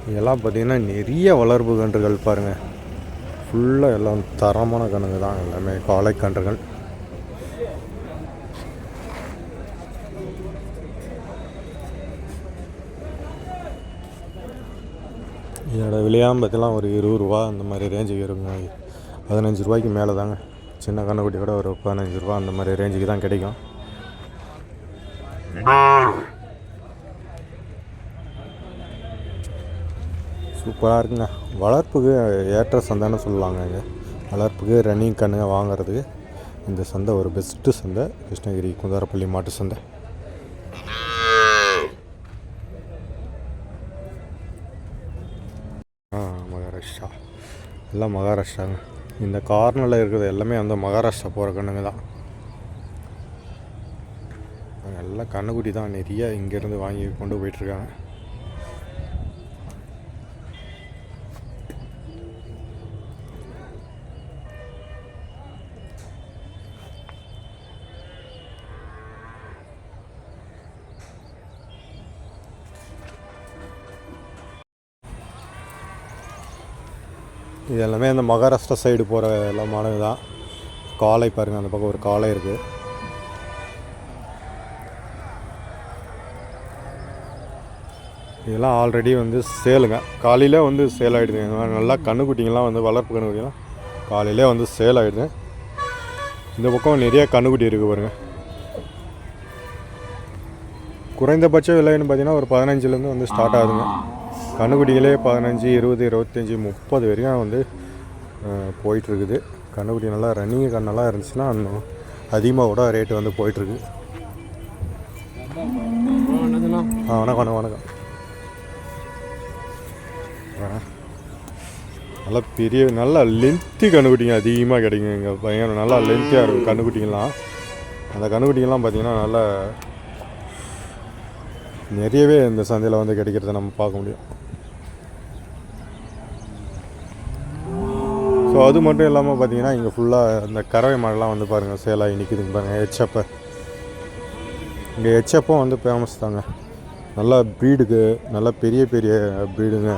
இதெல்லாம் பார்த்திங்கன்னா நிறைய வளர்ப்பு கன்றுகள் பாருங்கள். ஃபுல்லாக எல்லாம் தரமான கன்றுங்க தான், எல்லாமே காளை கன்றுகள். இதோட விலையாம் பார்த்தீங்கன்னா ஒரு 20 ரூபா அந்த மாதிரி ரேஞ்சுக்கு இருக்குங்க. 15 ரூபாய்க்கு மேலே தாங்க. சின்ன கன்றுக்குட்டி கூட ஒரு 15 ரூபா அந்த மாதிரி ரேஞ்சுக்கு தான் கிடைக்கும். சூப்பராக இருக்குங்க. வளர்ப்புக்கு ஏற்ற சந்தைன்னு சொல்லலாங்க. இங்கே வளர்ப்புக்கு ரன்னிங் கண்ணுங்க வாங்கிறதுக்கு இந்த சந்தை ஒரு பெஸ்ட்டு சந்தை. கிருஷ்ணகிரி குந்தாரப்பள்ளி மாட்டு சந்தை. மகாராஷ்டிரா எல்லாம் மகாராஷ்டிராங்க. இந்த கார்னரில் இருக்கிறது எல்லாமே வந்து மகாராஷ்டிரா போகிற கண்ணுங்க தான். எல்லாம் கண்ணுக்குட்டி தான் நிறைய இங்கேருந்து வாங்கி கொண்டு போயிட்டுருக்காங்க. இது எல்லாமே அந்த மகாராஷ்டிரா சைடு போகிற எல்லாம் மாடுங்க தான். காளை பாருங்கள், அந்த பக்கம் ஒரு காளை இருக்குது. இதெல்லாம் ஆல்ரெடி வந்து சேலுங்க. காலையில் வந்து சேல் ஆகிடுதுங்க. இந்த மாதிரி நல்லா கண்ணுக்குட்டிங்கெல்லாம் வந்து வளர்ப்பு கண்ணுக்குட்டிங்கலாம் காலையிலே வந்து சேல் ஆகிடுது. இந்த பக்கம் நிறைய கண்ணுக்குட்டி இருக்குது பாருங்கள். குறைந்தபட்ச விலைன்னு பார்த்தீங்கன்னா ஒரு 15லேருந்து வந்து ஸ்டார்ட் ஆகுதுங்க. கண்ணுக்குட்டிகளே 15, 20, 25, 30 வரைக்கும் வந்து போயிட்டுருக்குது. கண்ணுக்குட்டி நல்லா ரன்னிங் கண்ணெல்லாம் இருந்துச்சுன்னா இன்னும் அதிகமாக கூட ரேட்டு வந்து போயிட்டுருக்கு. வணக்கம் வணக்கம். நல்லா பெரிய நல்லா லென்த்தி கண்ணுக்குட்டிங்க அதிகமாக கிடைக்குங்க. எங்கள் பையன் நல்லா லென்த்தியாக இருக்கும் கண்ணுக்குட்டிங்கெல்லாம். அந்த கண்ணுக்குட்டிங்கெல்லாம் பார்த்திங்கன்னா நல்லா நிறையவே இந்த சந்தையில் வந்து கிடைக்கிறத நம்ம பார்க்க முடியும். ஸோ அது மட்டும் இல்லாமல் பார்த்திங்கன்னா இங்கே ஃபுல்லாக இந்த கறவை மாடெல்லாம் வந்து பாருங்கள் சேலாகி நிற்குதுங்க பாருங்கள். ஹெச்எப்பை இங்கே ஹெச்எப்பும் வந்து ஃபேமஸ் தாங்க. நல்லா ப்ரீடுக்கு நல்லா பெரிய பெரிய ப்ரீடுங்க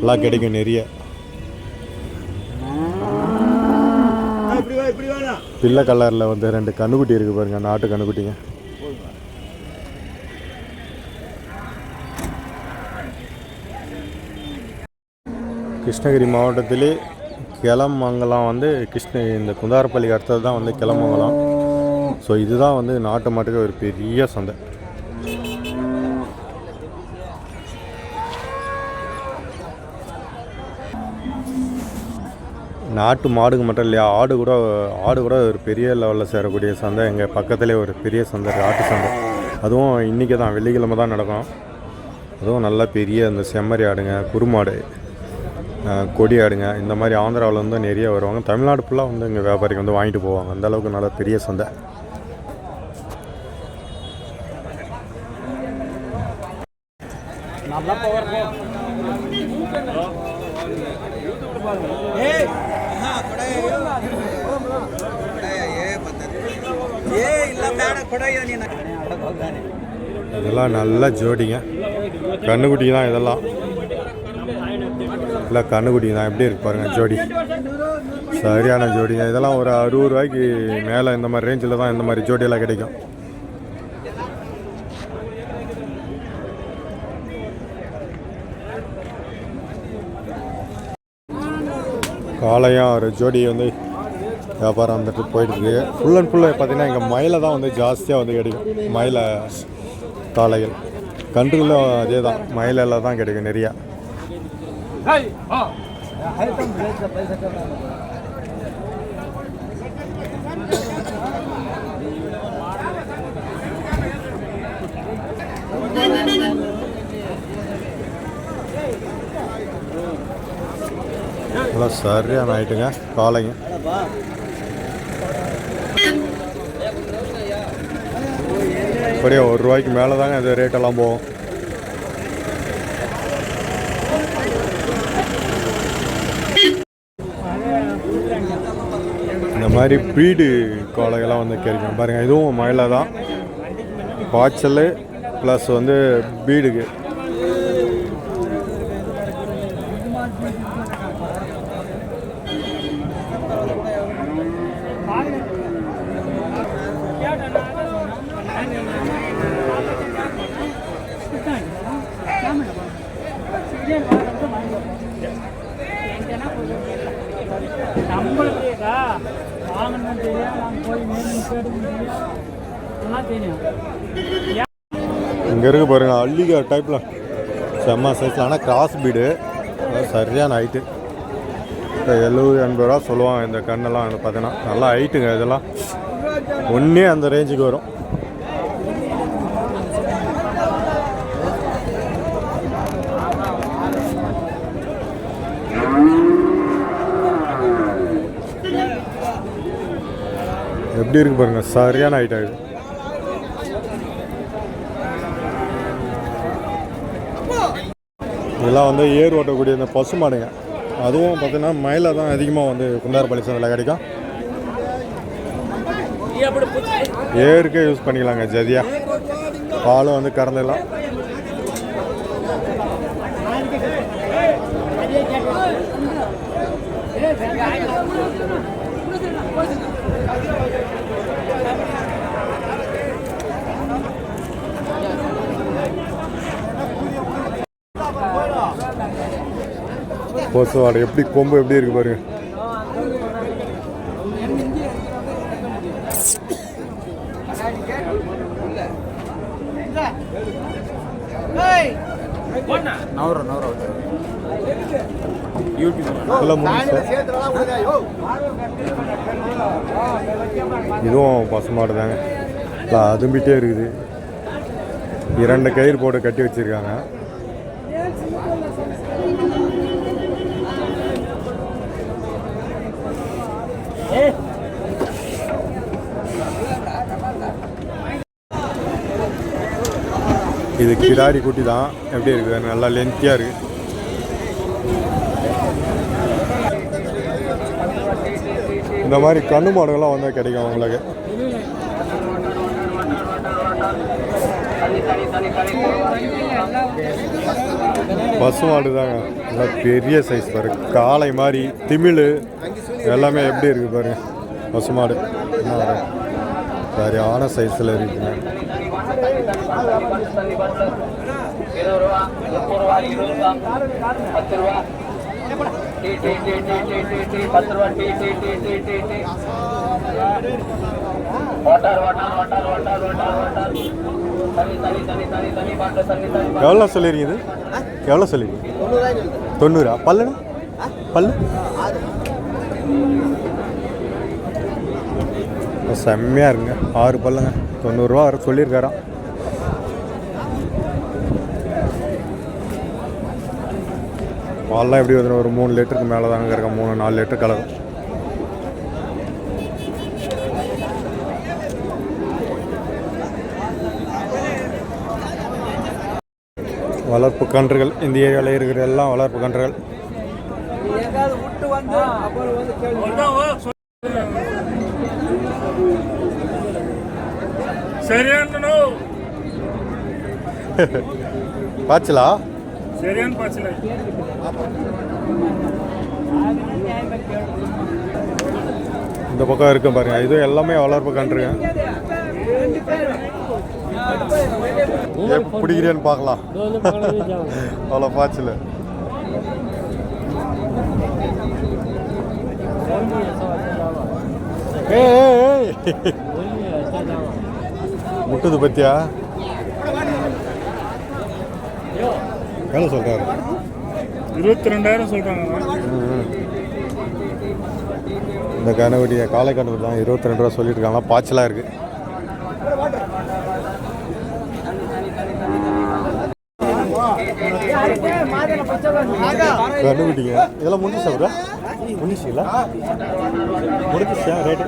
எல்லாம் கிடைக்கும் நிறைய. பிள்ளை கலரில் வந்து 2 கண்ணுக்குட்டி இருக்குது பாருங்கள், நாட்டு கண்ணுக்குட்டிங்க. கிருஷ்ணகிரி மாவட்டத்திலே கிளமங்கலம் வந்து இந்த குந்தாரப்பள்ளிக்கு அடுத்தது தான் வந்து கிளமங்கலம். ஸோ இதுதான் வந்து நாட்டு மாட்டுக்கு ஒரு பெரிய சந்தை. நாட்டு மாடுக்கு மட்டும் இல்லையா, ஆடு கூட ஒரு பெரிய லெவலில் சேரக்கூடிய சந்தை. எங்கள் பக்கத்துலேயே ஒரு பெரிய சந்தை, ஆட்டு சந்தை. அதுவும் இன்றைக்கி தான், வெள்ளிக்கிழமை தான் நடக்கும். அதுவும் நல்லா பெரிய இந்த செம்மறி ஆடுங்க, குருமாடு, கொடி ஆடுங்க, இந்த மாதிரி ஆந்திராவில் வந்து நிறைய வருவாங்க. தமிழ்நாடு ஃபுல்லாக வந்து இங்கே வியாபாரிக்கு வந்து வாங்கிட்டு போவாங்க. அந்தளவுக்கு நல்ல பெரிய சந்தை. இதெல்லாம் நல்ல ஜோடிங்க, கண்ணுக்குட்டி தான் இதெல்லாம். இல்லை கண்ணுக்குட்டி தான் எப்படி இருக்கு பாருங்கள் ஜோடி, சரியான ஜோடிங்க. இதெல்லாம் ஒரு 60 ரூபாய்க்கு மேலே இந்த மாதிரி ரேஞ்சில் தான் இந்த மாதிரி ஜோடியெல்லாம் கிடைக்கும். காலையும் ஒரு ஜோடி வந்து வியாபாரம் வந்துட்டு போயிட்டுருக்கு. ஃபுல் அண்ட் ஃபுல்லாக பார்த்தீங்கன்னா இங்கே மயிலை தான் வந்து ஜாஸ்தியாக வந்து கிடைக்கும். மயிலை காளைகள், கன்றுகளும் அதே தான், மயிலெல்லாம் தான் கிடைக்கும் நிறையா. நல்லா சரியான ஆயிட்டுங்க காளைங்க. அப்படியே 1 ரூபாய்க்கு மேலே தாங்க இது ரேட்டெல்லாம் போகும். இந்த மாதிரி ப்ரீடு காளைகள்லாம் வந்து கிடைக்கும் பாருங்கள். இதுவும் மயிலை தான், பாய்ச்சல் ப்ளஸ் வந்து பீடுக்கு இங்கே இருக்கு பாருங்க அள்ளிகா டைப்பில் செம்ம சைஸில். ஆனால் கிராஸ் பீடு சரியான ஹைட்டு. இப்போ 70-80 ரூபா சொல்லுவாங்க இந்த கண்ணெல்லாம் வந்து பார்த்தீங்கன்னா. நல்லா ஹைட்டுங்க இதெல்லாம். ஒன்றே அந்த ரேஞ்சுக்கு வரும். எப்படி இருக்கு பாருங்க சரியான ஹைட் ஆகுது. இதெல்லாம் வந்து ஏர் ஓட்டக்கூடிய இந்த பசு மாடுங்க. அதுவும் பார்த்தீங்கன்னா மயில தான் அதிகமாக வந்து குண்டாரப்பள்ளி சந்தையில் கிடைக்கும். ஏருக்கே யூஸ் பண்ணிக்கலாங்க ஜதியா. பாலும் வந்து கறந்துடலாம். பசுவாடு எப்படி கொம்பு எப்படி இருக்கு பாருங்க. இதுவும் பசுமாடு தாங்க. அதும்பிட்டே இருக்குது. 2 கயிறு போட்டு கட்டி வச்சிருக்காங்க. இது கிடாரி குட்டி தான். எப்படி இருக்குது நல்லா லென்த்தியாக இருக்குது. இந்த மாதிரி கண்ணு மாடுகள்லாம் வந்து கிடைக்கும் உங்களுக்கு. பசு மாடு தாங்க. நல்லா பெரிய சைஸ் பாரு. காளை மாதிரி திமிழ் எல்லாமே எப்படி இருக்குது பாருங்க. பசு மாடு சரியான சைஸில் இருக்குங்க. எவ்வளோ சொல்லிருக்கீங்க? எவ்வளோ சொல்லிருக்கீங்க? 90. பல்லுண்ணா பல்லு செம்மையாக இருக்குங்க. 6 பல்லுங்க. 90 ரூபா வர சொல்லியிருக்காராம். பால்லாம் எப்படி வந்து ஒரு 3 லிட்டருக்கு மேலே தாங்க இருக்கேன். 3-4 லிட்டர் கலரும். வளர்ப்பு கன்றுகள் இந்த ஏரியாவில் இருக்கிற எல்லாம் வளர்ப்பு கன்றுகள். பாய்ச்சலா இந்த பக்கம் இருக்கு பாருங்க. இது எல்லாமே வளர்ப்பு கன்றுங்க. பிடிக்கிறேன்னு பார்க்கலாம். அவ்வளோ பாய்ச்சல். முட்டுது பத்தியா? எவ்வளோ சொல்றாரு? 22,000 சொல்றாங்க. இந்த கனவடிய காலை கனவு தான் 22 ரூபா சொல்லிட்டு இருக்காங்க. பாய்ச்சலாக இருக்கு. கண்டுபிடிங்க. இதெல்லாம் முடிஞ்சிச்சா ப்ரோ? முடிஞ்சிச்சிங்களா? முடிஞ்சிச்சா? ரேட்டு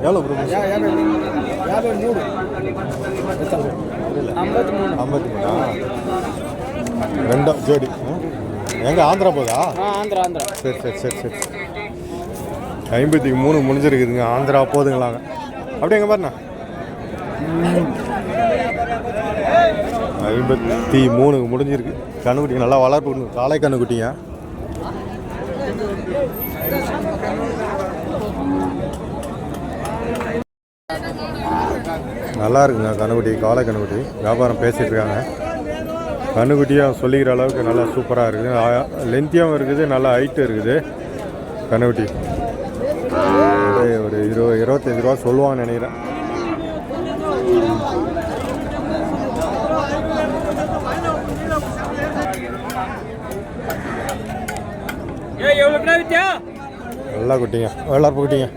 எவ்வளோ ப்ரோ? 53. 2 ஜோடி. எங்கே ஆந்திரா போதா? ஆந்திரா. சரி. 53 முடிஞ்சிருக்குதுங்க. ஆந்திரா போதுங்களாங்க. அப்படி எங்கே பாருண்ணா? 53 முடிஞ்சிருக்கு. கண்ணுக்குட்டிங்க நல்லா வளர்ப்பு. காலை கண்ணுக்குட்டிங்க. நல்லா இருக்குங்க கண்ணுக்குட்டி. காலை கண்ணுக்குட்டி வியாபாரம் பேசிட்டு இருக்காங்க. கண்ணுக்குட்டியும் சொல்லிக்கிற அளவுக்கு நல்லா சூப்பராக இருக்குது. லென்த்தியாகவும் இருக்குது, நல்லா ஹைட்டு இருக்குது கண்ணுக்குட்டி. ஒரு 25 ரூபா சொல்லுவான்னு நினைக்கிறேன். நல்லா குட்டிங்க, வளர்ப்பு குட்டிங்க.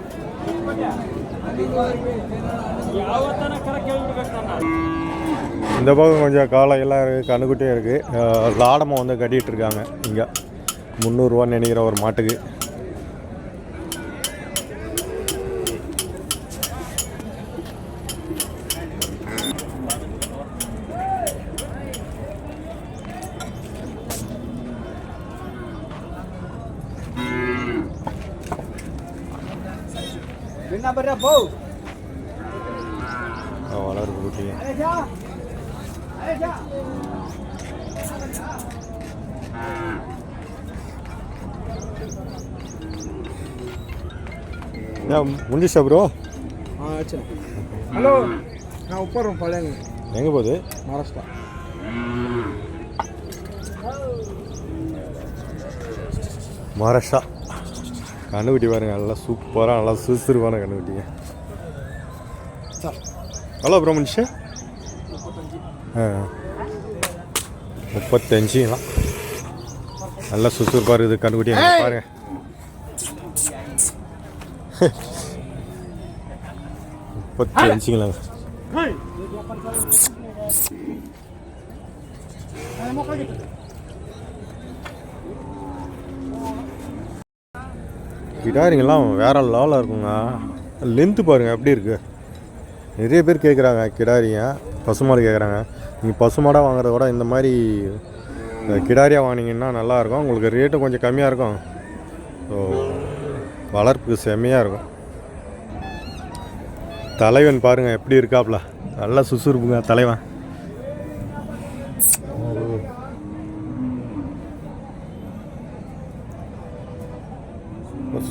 இந்த பக்கம் கொஞ்சம் காளையெல்லாம் இருக்குது, கண்ணுக்குட்டியும் இருக்குது. லாடமாக வந்து கட்டிகிட்டு இருக்காங்க இங்கே. 300 ரூபான்னு நினைக்கிறேன் ஒரு மாட்டுக்கு. வளர்ப்பு குட்டிங்க. முடிஞ்சிச்சா ப்ரோ? ஹலோ, நான் உட்காரோம் பழைய. எங்கே போகுது? மகாராஷ்டிரா. மகாராஷ்டிரா கண்ணுக்குட்டி பாருங்க, நல்லா சூப்பராக நல்லா சுறுசுறுப்பான கண்ணுக்குட்டிங்க. ஹலோ ப்ரோ, முடிச்சு 35 நல்லா சுறுசுறுப்பாக இருக்குது கண்ணுக்குட்டி. பாருங்க 35 கிடாரிங்கெல்லாம் வேற லெவலில் இருக்குங்க. லென்த்து பாருங்கள் எப்படி இருக்குது. நிறைய பேர் கேட்குறாங்க கிடாரிங்க, பசுமாடு கேட்குறாங்க. நீங்கள் பசுமாடாக வாங்குறத விட இந்த மாதிரி கிடாரியாக வாங்கினீங்கன்னா நல்லாயிருக்கும். உங்களுக்கு ரேட்டும் கொஞ்சம் கம்மியாக இருக்கும். ஸோ வளர்ப்புக்கு செம்மையாக இருக்கும். தலைவன் பாருங்கள் எப்படி இருக்காப்புல, நல்லா சுறுசுறுப்புங்க தலைவன்.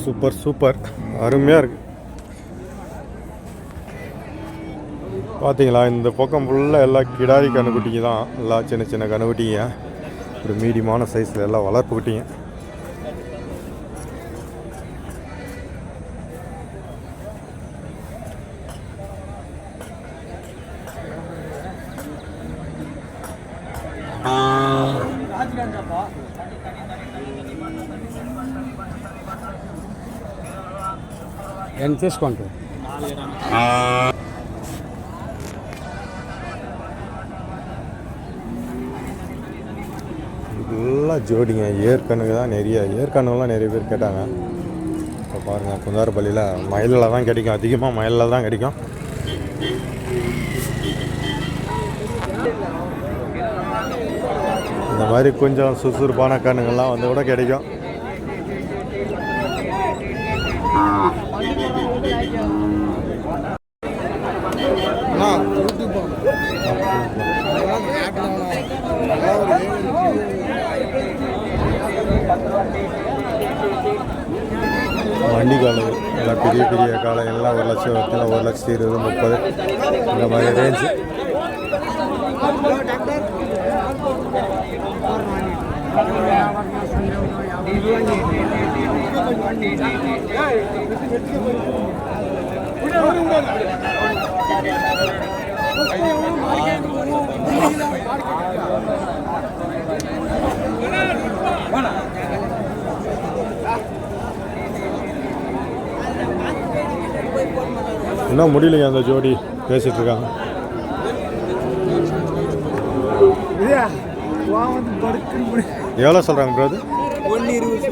சூப்பர் சூப்பர், அருமையாக இருக்குது. பார்த்தீங்களா, இந்த பக்கம் ஃபுல்லாக எல்லா கிடாரி கண்ணுக்குட்டிங்க தான். எல்லாம் சின்ன சின்ன கண்ணுக்குட்டிங்க, ஒரு மீடியமான சைஸில் எல்லாம் வளர்ப்பு குட்டிங்க. ఎంత తీసుకోండి. இதெல்லாம் ஜோடிங்க, ஏற்கனவே தான் ஏற்கனவெலாம் நிறைய பேர் கேட்டாங்க. இப்போ பாருங்கள், குந்தாரப்பள்ளியில் மயிலில் தான் கிடைக்கும், அதிகமாக மயிலில் தான் கிடைக்கும். இந்த மாதிரி கொஞ்சம் சுறுசுறுப்பான கண்ணுங்கள்லாம் வந்து கூட கிடைக்கும். வண்டி காலை எல்லாம் பெரிய பெரிய காலை எல்லாம் 1,00,000 1,20,000 30 இந்த மாதிரி ரேஞ்சு. இன்னும் முடியலைங்க, அந்த ஜோடி பேசிட்டு இருக்காங்க. எவ்வளோ சொல்கிறாங்க ப்ரோ? அது 120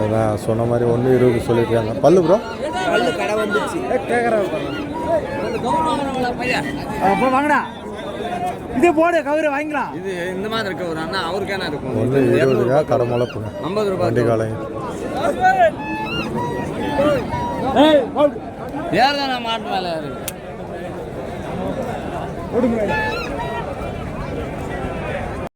அதான் சொன்ன மாதிரி 120 சொல்லியிருக்காங்க. பல்லு ப்ரோ கடை வந்துச்சு வாங்கடா, இதே போடு கவுரை வாங்கிக்கலாம். இது இந்த மாதிரி இருக்க ஒரு அண்ணா அவருக்கான இருக்கும். 120 கடை முளைப்புங்க 50 ரூபாய் வண்டி காலைங்க. யார் தானே மாட்டு வேலை ஓடுங்க.